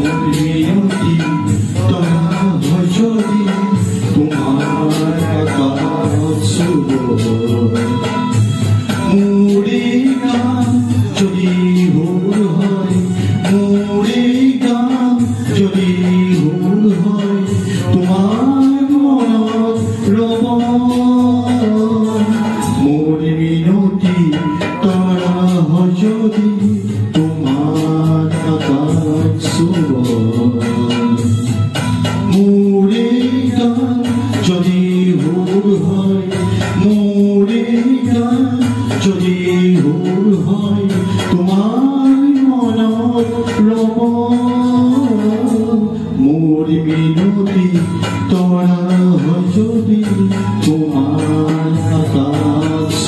মিনতি তরা হয় যদি তোমার আকাশ মোরে গান যদি ভুল হয় মোরে গান যদি ভুল হয় তোমার মনত রব মোর মিনতি তরা হয় যদি তোমার আকাশ মোরে গান যদি ভুল হয় মোরে গান যদি ভুল হয় তোমার মনত রব মোর মিনতি তরা হয় যদি তোমার আকাশ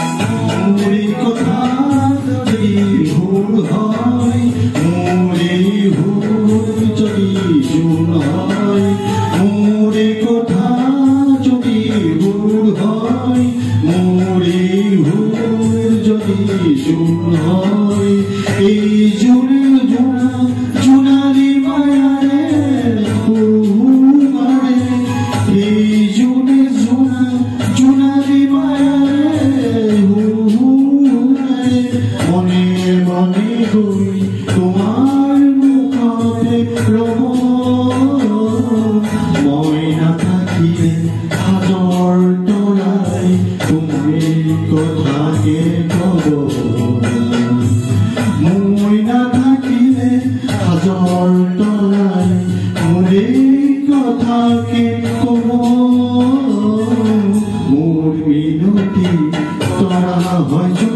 মোরে কথা যদি ভুল হয় মোরে ভুল যদি জুন হয় মোরে কথা যদি ভুল হয় মোরে ভুল যদি জুন হয় এই জুনে জোনা জুনারি মায়ারে মারে এই জুনে জোনা জুনারি মায়ারে মনে মনে হই তোমার মুখে রব ময়না থাকিলে হাজর তলাই তুমি কথাকে কব ময়না থাকিলে হাজর তলাই মোরে কথাকে কব মোর মিনতি তরা হয়